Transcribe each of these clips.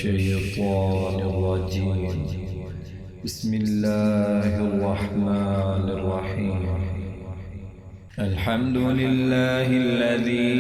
الشيطان الرجيم. بسم الله الرحمن الرحيم. الحمد لله الذي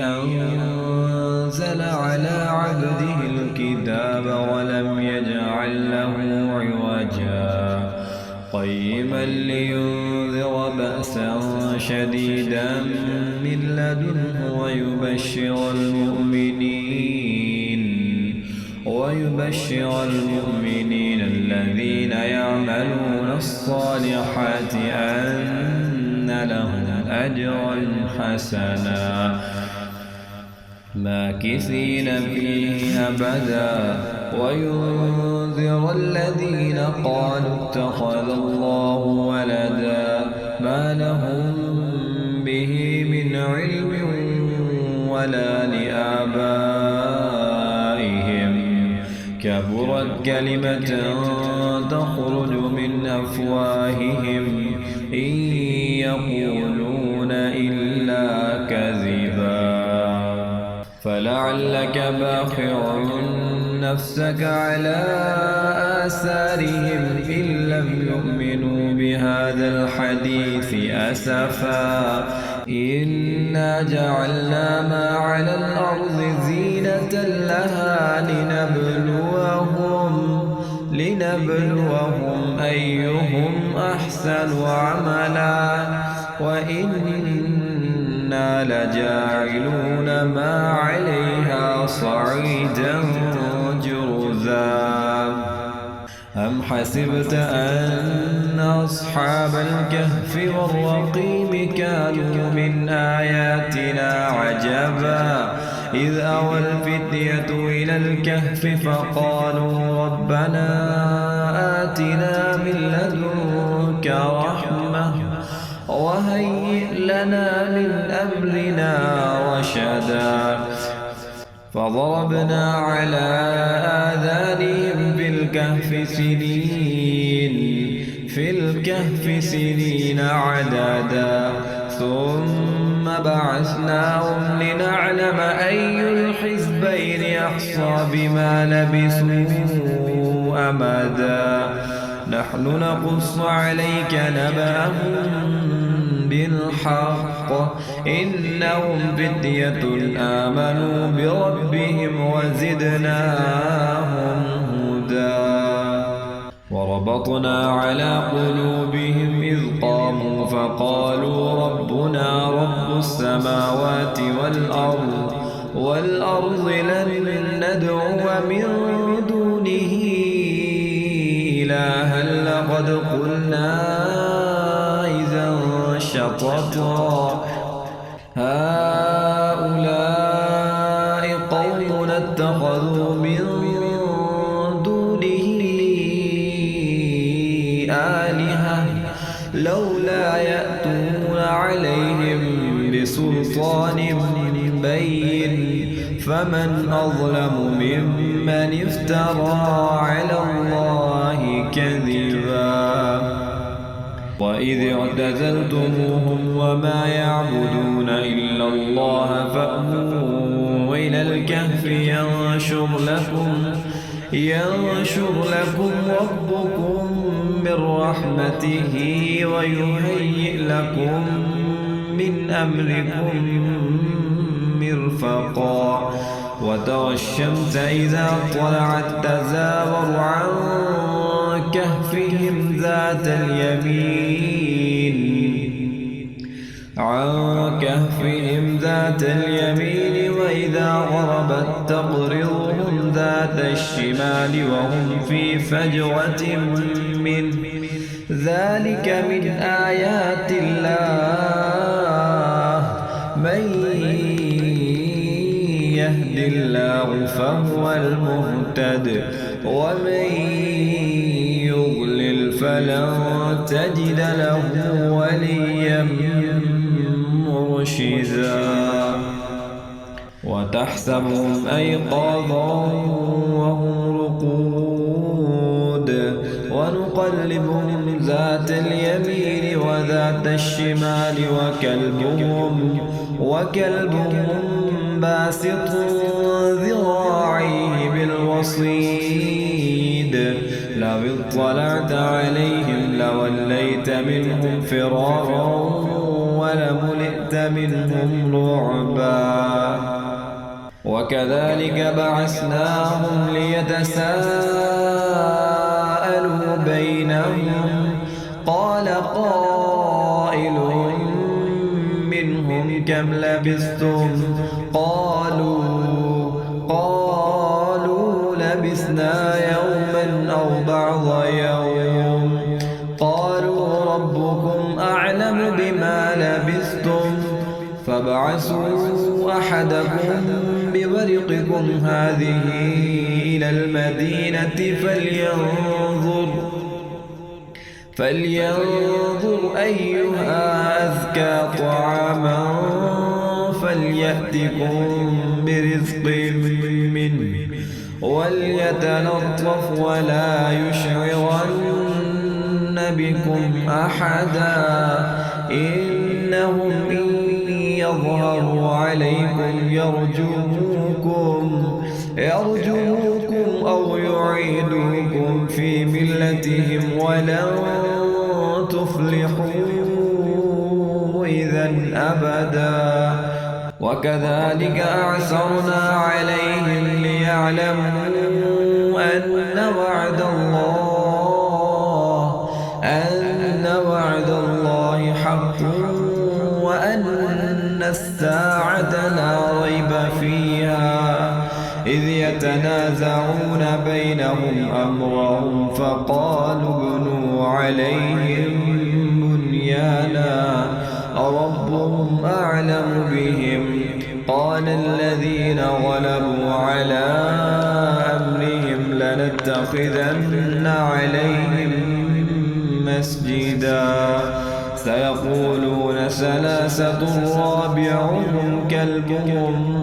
أنزل على عبده الكتاب ولم يجعل له عوجا قيما لينذر بأسا شديدا من لدنه ويبشر المؤمنين الذين يعملون الصالحات أن لهم أجرا حسنا ماكثين فيه أبدا وينذر الذين قالوا اتخذ الله ولدا ما لهم به من علم ولا لآبائهم كبرت كلمة تخرج من أفواههم إن يقولون إلا كذبا فلعلك باخع نفسك على آثارهم إن لم يؤمنوا بهذا الحديث أسفا إنا جعلنا ما على الأرض زينة لها لنبلوهم أيهم أحسن عملا وإنا لجاعلون ما عليها صعيدا جرزا أم حسبت أن أصحاب الكهف والرقيم كانوا من آياتنا عجبا إذ أوى الفتية إلى الكهف فقالوا ربنا آتنا من لدنك رحمة وهيئ لنا من أمرنا رشدا فضربنا على آذانهم في الكهف سنين عددا ثم بعثناهم لنعلم أي الحزبين أحصى بما لبثوا أمدا نحن نقص عليك نبأهم بالحق إنهم فتية آمنوا بربهم وزدناهم هدى وربطنا على قلوبهم إذ قاموا فقالوا ربنا رب السماوات والأرض لن ندعو من دونه إلها لقد قلنا إذا شططا هؤلاء قوم اتخذوا من دونه آلهة لولا يأتون عليهم بسلطان بين فمن أظلم ممن افترى على الله كذبا وإذ اعتزلتموهم وما يعبدون إلا الله فأووا إلى الكهف ينشر لكم ربكم من رحمته ويهيئ لكم من أمركم مرفقا وترى الشمس إذا طلعت تزاور عن كهفهم ذات اليمين وإذا غربت تقرضهم ذات الشمال وهم في فجوة منه ذلك من آيات الله من يهد الله فهو المهتد ومن يضلل فلن تجد له وليا مرشدا وتحسبهم أيقاظا وهم رقود ونقلبهم ذات اليمين وذات الشمال وكلبهم باسط ذراعيه بالوصيد لو اطلعت عليهم لوليت منهم فرارا ولملئت منهم رعبا وكذلك بعثناهم ليتساءلوا بينهم قال قائل منهم كم لبثتم قالوا لبثنا يوما أو بعض يوم قالوا ربكم أعلم بما لبثتم فابعثوا أحدكم بورقكم هذه إلى المدينة فلينظر أيها أزكى طعاما فليأتكم برزق منه وليتلطف ولا يشعرن بكم أحدا إنهم إن يظهروا عليكم يرجوكم أو يعيدوكم في ملتهم ولن تفلحوا إذا أبدا وكذلك أعثرنا عليهم ليعلموا أن وعد الله حق وأن الساعة لا ريب فيها إذ يتنازعون بينهم أمرهم فقالوا ابنوا عليهم بنيانا ربهم أعلم بهم قال الذين غلبوا على أمرهم لنتخذن عليهم مسجدا سيقولون ثلاثة رابعهم كلبهم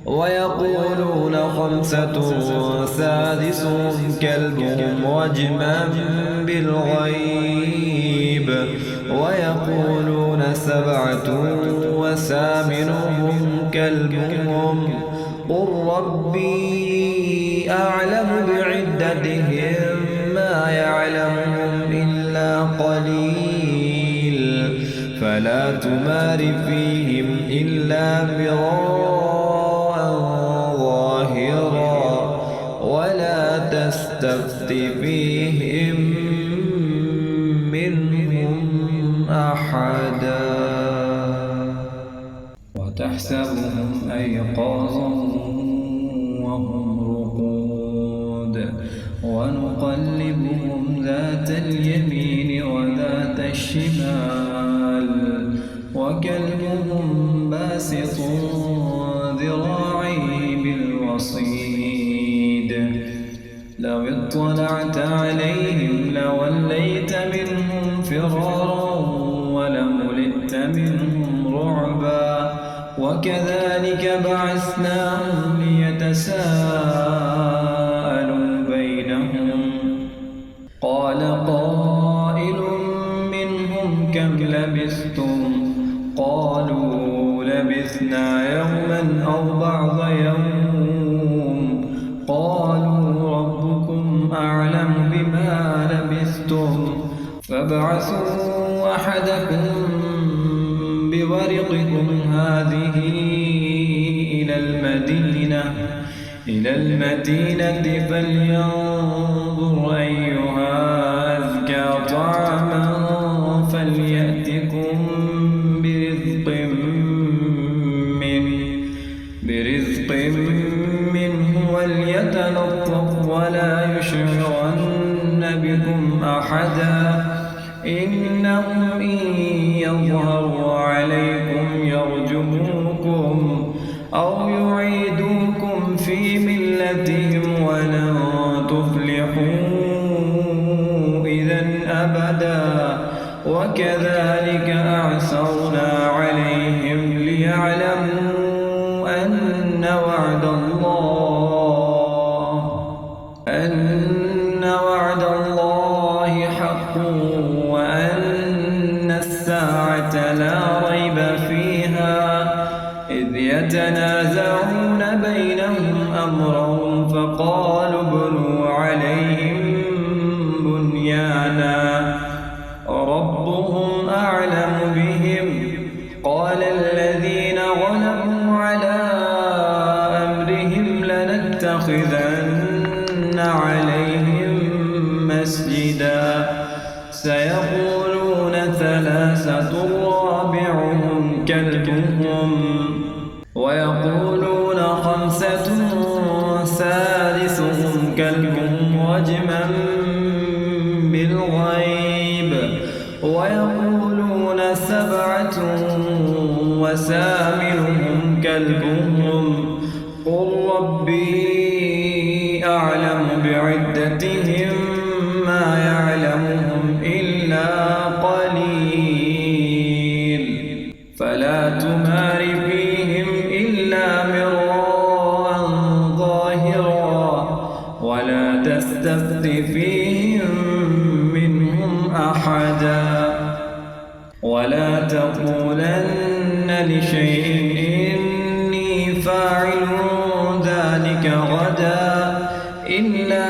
ويقولون خمسة سادسهم كلبهم رجما بالغيب ويقولون سبعة وثامنهم كلبهم قل ربي أعلم بعدتهم ما يعلمهم إلا قليل فلا تمار فيهم إلا مراء ظاهرا ولا تستفت فيهم منهم أحدا وتحسبهم أيقاظا وهم رقود ونقلبهم ذات اليمين وذات الشمال وكلبهم باسط ذراعيه بالوصيد لو اطلعت عليهم لوليت منهم فرارا ولملئت منهم رعبا وكذلك بعثناهم ليتساءلوا بينهم قال قائل منهم كم لبثتم قالوا لبثنا يوما أو بعض يوم قالوا ربكم أعلم بما لبثتم فابعثوا أحدكم بورقكم هذه إلى المدينة فلينظر أيها أزكى طعاما فليأتكم برزق منه وليتلطف ولا يشعرن بكم أحدا إنهم إن يظهروا عليكم يرجموكم أو يعيدوكم في ملتهم ولن تفلحوا إذا أبدا وكذلك أعثرنا عليهم ليعلموا أن وعد الله حق وأن الساعة لا ريب فيها إذ يتنازعون بينهم أمرهم فقالوا ويقولون خمسة سادسهم كلبهم رجما بالغيب ويقولون سبعة وثامنهم كلبهم قل ربي أعلم بعدتهم ما يعلمهم إلا قليل فلا تمار فيهم إلا مراء ظاهرا ولا تستفت فيهم منهم أحدا ولا تقولن لشيء إني فاعل ذلك غدا إلا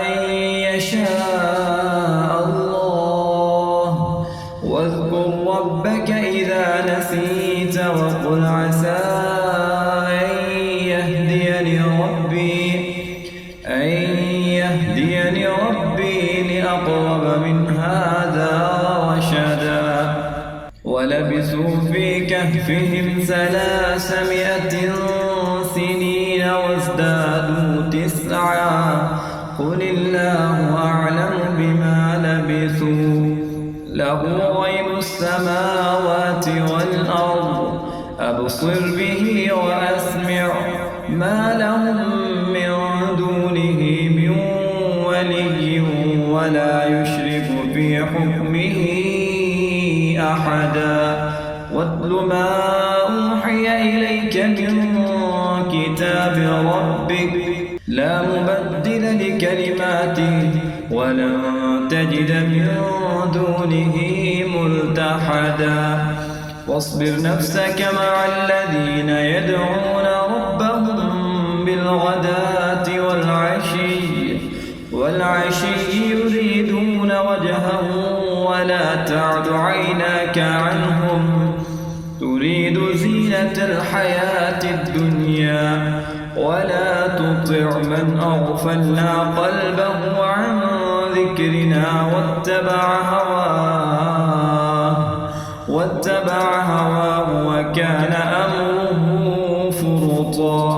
أن يشاء الله واذكر ربك إذا نسيت وقل عسى أن يهديني ربي لأقرب من هذا رشدا ولبثوا في كهفهم 300 سنين وازدادوا 9 قل الله أعلم بما لبثوا له غيب السماوات والأرض أبصر به وأسمع ما لهم من دونه من ولي ولا يشرك في حكمه أحدا واتل ما أوحي إليك من كتاب ربك لا مبدل لكلماته ولن تجد من دونه ملتحدا واصبر نفسك مع الذين يدعون ربهم بالغداة والعشي يريدون وجهه ولا تعد عيناك عنهم تريد زينة الحياة الدنيا ولا تطع من أغفلنا قلبه عن ذكرنا واتبع هواه وكان أمره فرطا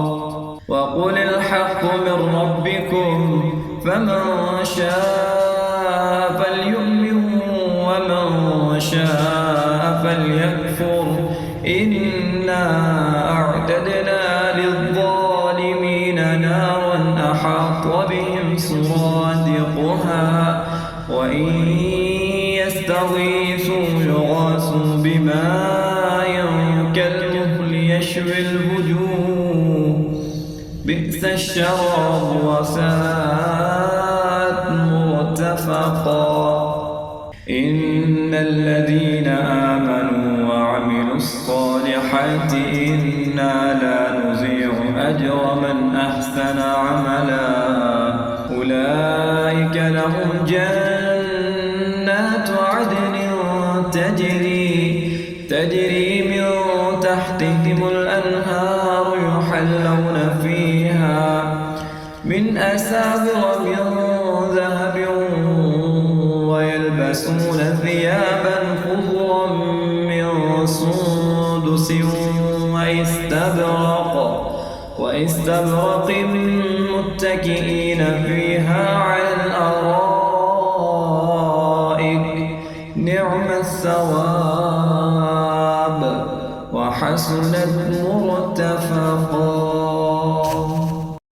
وقل الحق من ربكم فمن شاء فليؤمن ومن شاء فليكفر إنا أعتدنا للظالمين نارا أحاط بهم سرادقها وإن يستغيثوا يغاثوا بماء كالمهل يشوي الوجوه بئس الشراب وساءت مرتفقا إن الذين آمنوا وعملوا الصالحات إنا لا نضيع أجر من أحسن عملا أولئك لهم جنات عدن تجري من تحتهم الأنهار يحلون فيها من أساور من ذهب ويلبسون ثيابا خضرا من سندس واستبرق متكئين فيها على الأرائك نعم الثواب وحسنت مرتفقا.